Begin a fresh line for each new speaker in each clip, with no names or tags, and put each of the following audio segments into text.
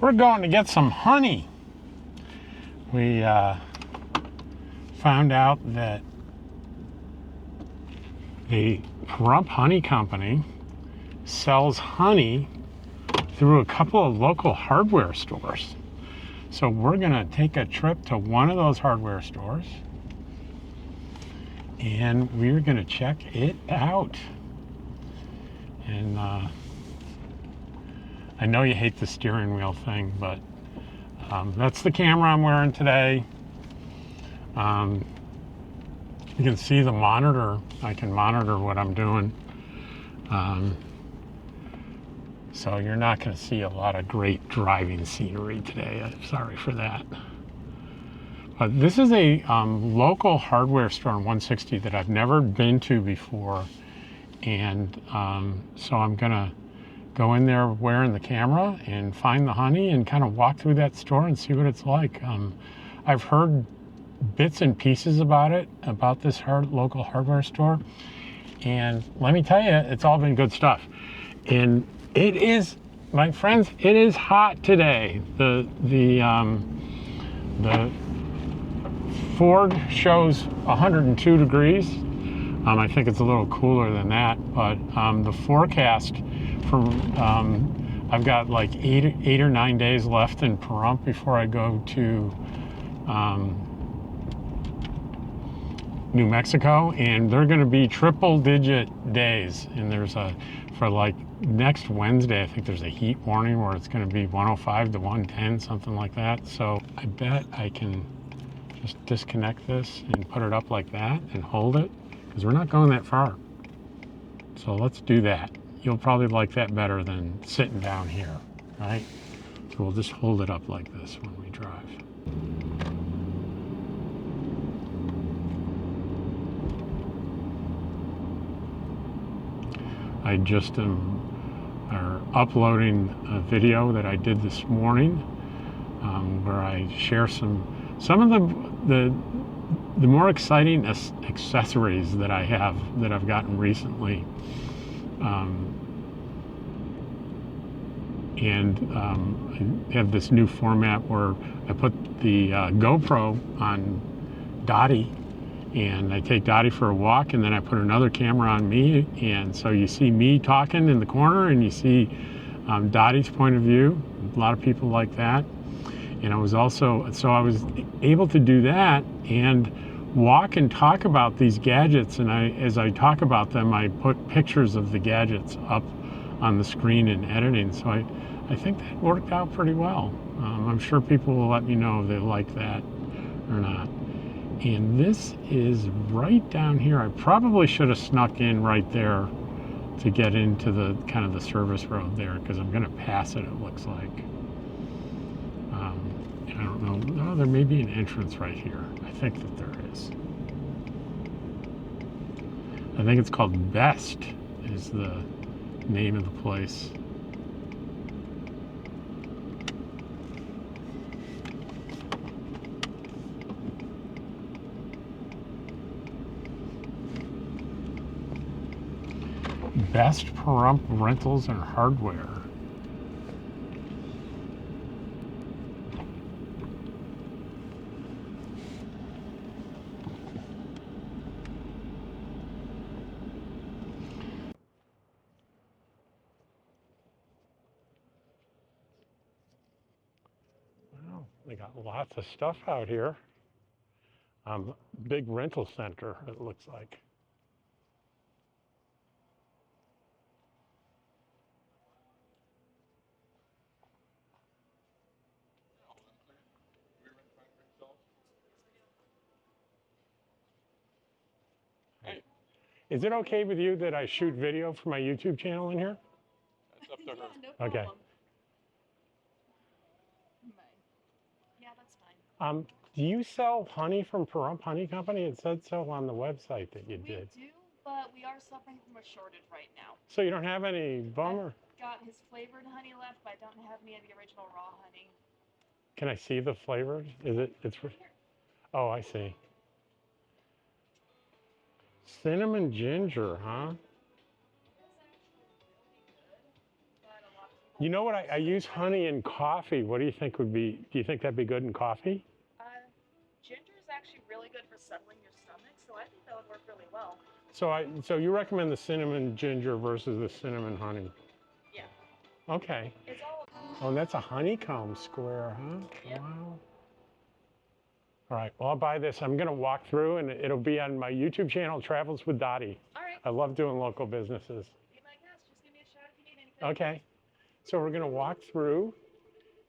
We're going to get some honey. We found out that the Pahrump Honey Company sells honey through a couple of local hardware stores. So we're gonna take a trip to one of those hardware stores and we're gonna check it out. And I know you hate the steering wheel thing, but that's the camera I'm wearing today. You can see the monitor. I can monitor what I'm doing. So you're not going to see a lot of great driving scenery today. I'm sorry for that. But this is a local hardware store in 160 that I've never been to before. And so I'm going to go in there wearing the camera and find the honey and kind of walk through that store and see what it's like. I've heard bits and pieces about it, about this local hardware store. And let me tell you, it's all been good stuff. And it is, my friends, it is hot today. The Ford shows 102 degrees. I think it's a little cooler than that, but the forecast from, I've got like eight or 9 days left in Pahrump before I go to New Mexico, and they're going to be triple-digit days. And there's for like next Wednesday, I think there's a heat warning where it's going to be 105 to 110, something like that. So I bet I can just disconnect this and put it up like that and hold it, because we're not going that far. So let's do that. You'll probably like that better than sitting down here, right? So we'll just hold it up like this when we drive. I just am uploading a video that I did this morning where I share some of the more exciting accessories that I have that I've gotten recently. I have this new format where I put the GoPro on Dottie, and I take Dottie for a walk, and then I put another camera on me, and so you see me talking in the corner, and you see Dottie's point of view. A lot of people like that. And I was able to do that and walk and talk about these gadgets, and as I talk about them, I put pictures of the gadgets up on the screen in editing. So I think that worked out pretty well. I'm sure people will let me know if they like that or not. And this is right down here. I probably should have snuck in right there to get into the kind of the service road there, because I'm going to pass it looks like. I don't know. No, there may be an entrance right here. I think that there is. I think it's called Best is the name of the place. Best Pahrump Rentals and Hardware. Wow, they got lots of stuff out here. Big rental center, it looks like. Hey, is it okay with you that I shoot video for my YouTube channel in here?
That's up to her.
Yeah, no problem.
Okay.
Yeah, that's fine.
Do you sell honey from Pahrump Honey Company? It said so on the website that you did.
We do, but we are suffering from a shortage right now.
So you don't have any bummer?
I've got his flavored honey left, but I don't have any of the original raw honey.
Can I see the flavors? It's oh, I see. Cinnamon ginger, huh? You know what? I use honey in coffee. What do you think would be? Do you think that'd be good in coffee?
Ginger is actually really good for settling your stomach, so I think that would work really well.
So you recommend the cinnamon ginger versus the cinnamon honey?
Yeah.
Okay.
It's all.
Oh, and that's a honeycomb square, huh?
Yep.
Wow. All right. Well, I'll buy this. I'm going to walk through, and it'll be on my YouTube channel, Travels with Dottie.
All right.
I love doing local businesses.
Be my guest. Just give me a shout if you need anything.
Okay. So we're going to walk through,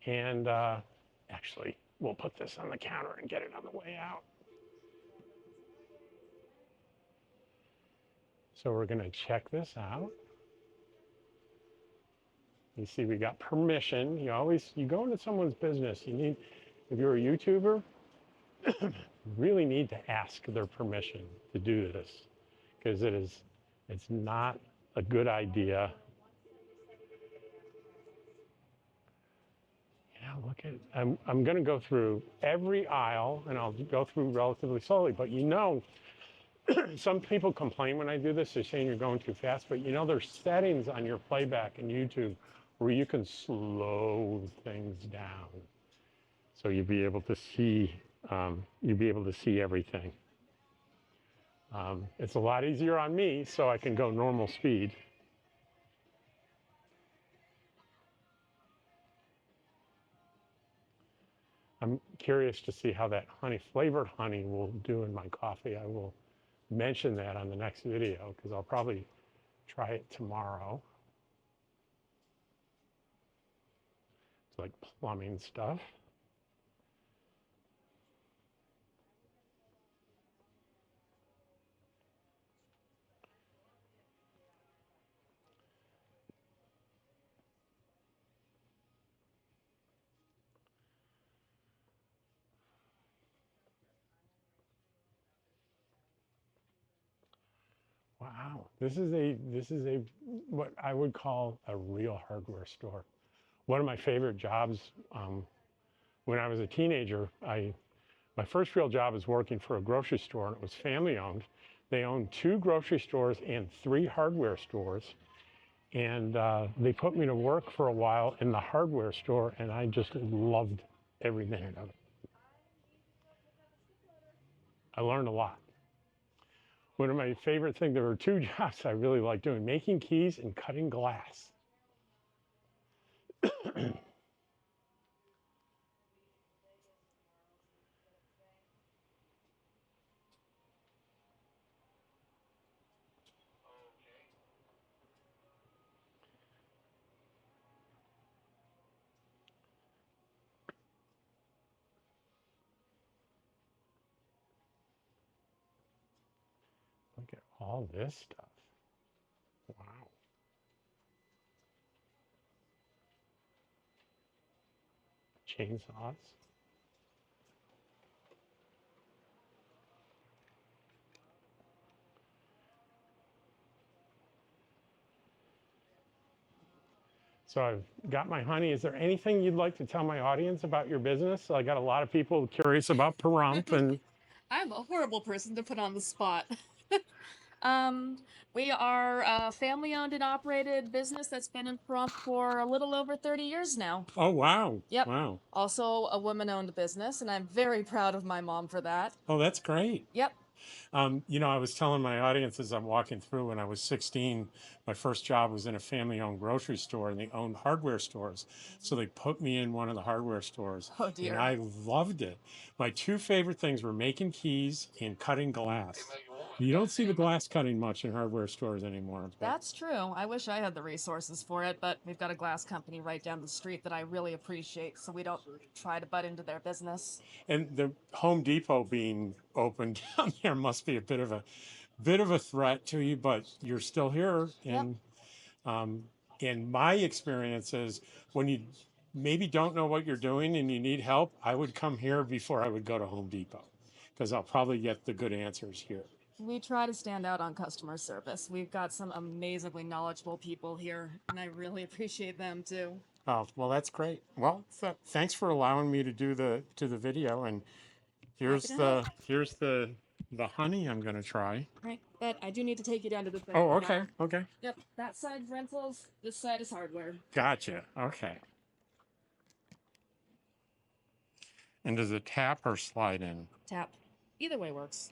and actually, we'll put this on the counter and get it on the way out. So we're going to check this out. You see, we got permission. You go into someone's business, if you're a YouTuber, you really need to ask their permission to do this, because it's not a good idea. Look at, I'm going to go through every aisle, and I'll go through relatively slowly, but some people complain when I do this. They're saying you're going too fast, but there's settings on your playback in YouTube where you can slow things down, so you'll be able to see everything. It's a lot easier on me, so I can go normal speed. I'm curious to see how that flavored honey will do in my coffee. I will mention that on the next video, because I'll probably try it tomorrow. It's like plumbing stuff. Wow, this is a what I would call a real hardware store. One of my favorite jobs when I was a teenager, my first real job was working for a grocery store, and it was family owned. They owned 2 grocery stores and 3 hardware stores, and they put me to work for a while in the hardware store, and I just loved every minute of it. I learned a lot. One of my favorite things, there were 2 jobs I really liked doing: making keys and cutting glass. Look at all this stuff. Wow. Chainsaws. So I've got my honey. Is there anything you'd like to tell my audience about your business? I got a lot of people curious about Pahrump, and
I'm a horrible person to put on the spot. We are a family-owned and operated business that's been in Pahrump for a little over 30 years now.
oh wow,
Yep.
wow,
Also a woman-owned business, and I'm very proud of my mom for that.
oh that's great.
Yep.
I was telling my audience as I'm walking through, when I was 16, my first job was in a family-owned grocery store, and they owned hardware stores. So they put me in one of the hardware stores.
Oh, dear.
And I loved it. My 2 favorite things were making keys and cutting glass. You don't see the glass cutting much in hardware stores anymore.
That's true. I wish I had the resources for it, but we've got a glass company right down the street that I really appreciate, so we don't try to butt into their business.
And the Home Depot being opened down there must be a bit of a threat to you, but you're still here. And in my experience is, when you maybe don't know what you're doing and you need help, I would come here before I would go to Home Depot, because I'll probably get the good answers here.
We try to stand out on customer service. We've got some amazingly knowledgeable people here, and I really appreciate them too.
Oh, well, that's great. Well, thanks for allowing me to do the video. And here's
Happy to
the honey I'm going to try.
Right. But I do need to take you down to the third
Oh,
floor.
okay, okay.
Yep, that side's rentals, this side is hardware.
Gotcha. Okay. And does it tap or slide in?
Tap. Either way works.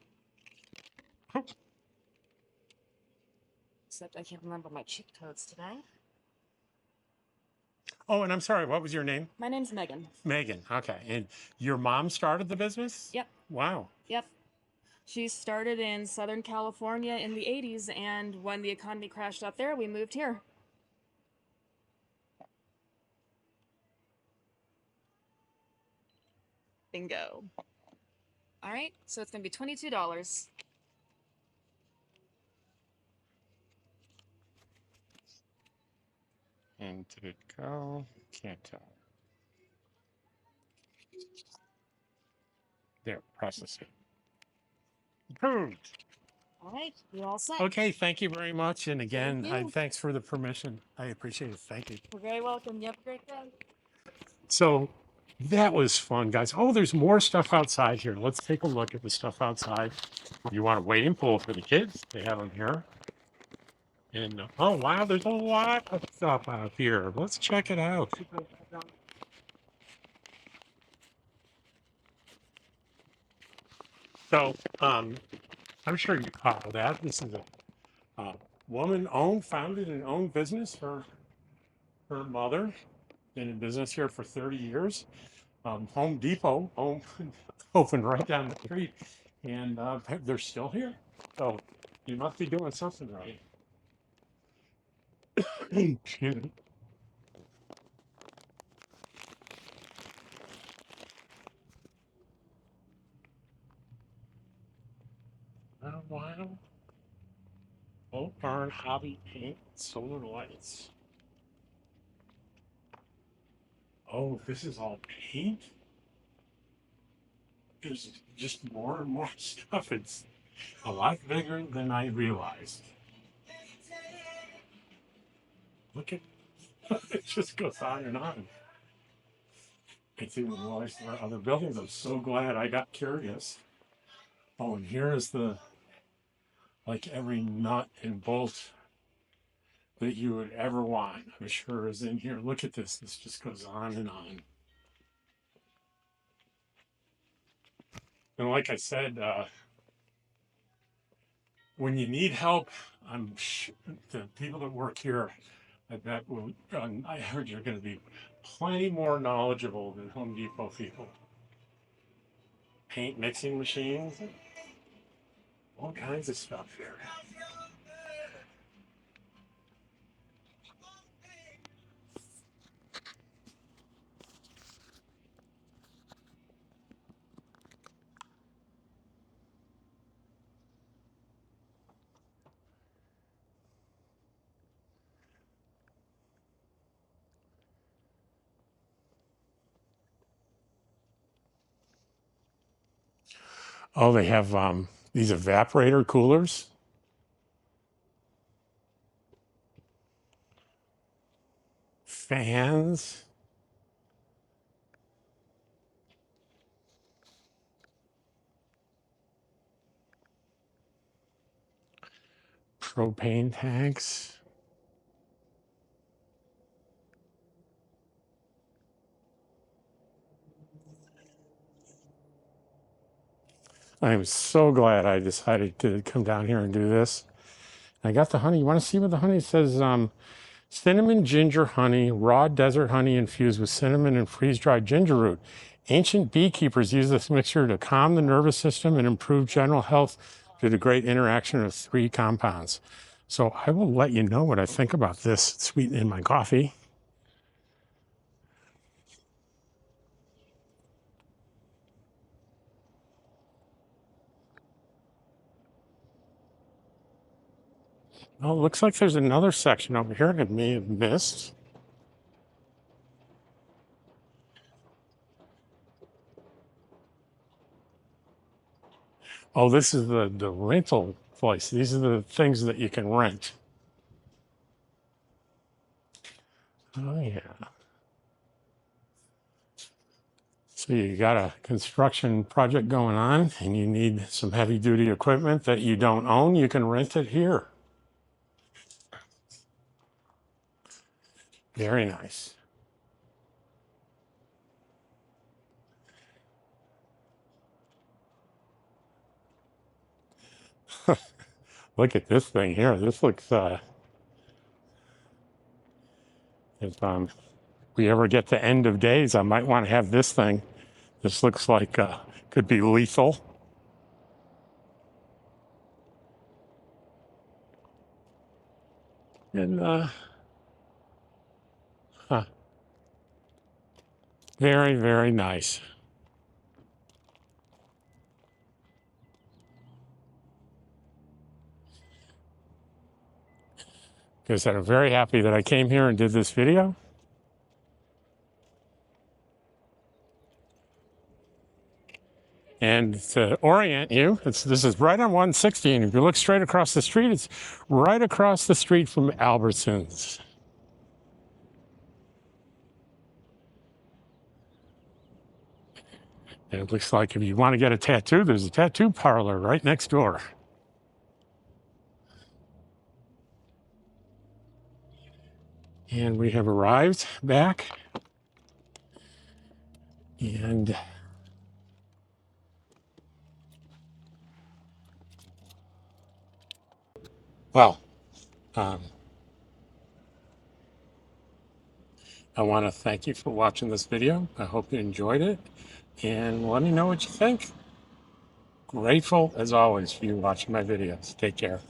Except I can't remember my cheat codes today.
Oh, and I'm sorry, what was your name?
My name's Megan.
Megan. Okay. And your mom started the business?
Yep.
Wow.
Yep. She started in Southern California in the 80s, and when the economy crashed up there, we moved here. Bingo. All right, so it's going to be $22.
And did it go? Can't tell. There, processing. Approved.
All right, you all set.
Okay, thank you very much. And again,
Thank you.
thanks for the permission. I appreciate it. Thank you.
You're very welcome. You have a great day.
So that was fun, guys. Oh, there's more stuff outside here. Let's take a look at the stuff outside. You want a wading pool for the kids? They have them here. And oh, wow, there's a lot of stuff out here. Let's check it out. So, I'm sure you follow that. This is a woman-owned, founded and owned business. Her mother been in business here for 30 years. Home Depot opened right down the street, and they're still here. So you must be doing something right. Excuse me. Oh, wow. Oak Barn Hobby Paint Solar Lights. Oh, this is all paint? There's just more and more stuff. It's a lot bigger than I realized. Look at it, just goes on and on. It's even worse. There are other buildings. I'm so glad I got curious. Oh, and here is like every nut and bolt that you would ever want. I'm sure is in here. Look at this. This just goes on and on. And like I said, when you need help, the people that work here, I bet will. I heard you're going to be plenty more knowledgeable than Home Depot people. Paint mixing machines, all kinds of stuff here. Oh, they have these evaporator coolers. Fans. Propane tanks. I'm so glad I decided to come down here and do this. I got the honey. You want to see what the honey says? Cinnamon ginger honey, raw desert honey infused with cinnamon and freeze-dried ginger root. Ancient beekeepers use this mixture to calm the nervous system and improve general health through the great interaction of three compounds. So I will let you know what I think about this sweet in my coffee. Oh, looks like there's another section over here I may have missed. Oh, this is the rental place. These are the things that you can rent. Oh, yeah. So you got a construction project going on and you need some heavy duty equipment that you don't own, you can rent it here. Very nice. Look at this thing here. This looks, if we ever get to end of days, I might want to have this thing. This looks like could be lethal. And huh, very, very nice. Because I'm very happy that I came here and did this video. And to orient you, this is right on 160, and if you look straight across the street, it's right across the street from Albertsons. And it looks like if you want to get a tattoo, there's a tattoo parlor right next door. And we have arrived back. And well, I want to thank you for watching this video. I hope you enjoyed it. And let me know what you think. Grateful, as always, for you watching my videos. Take care.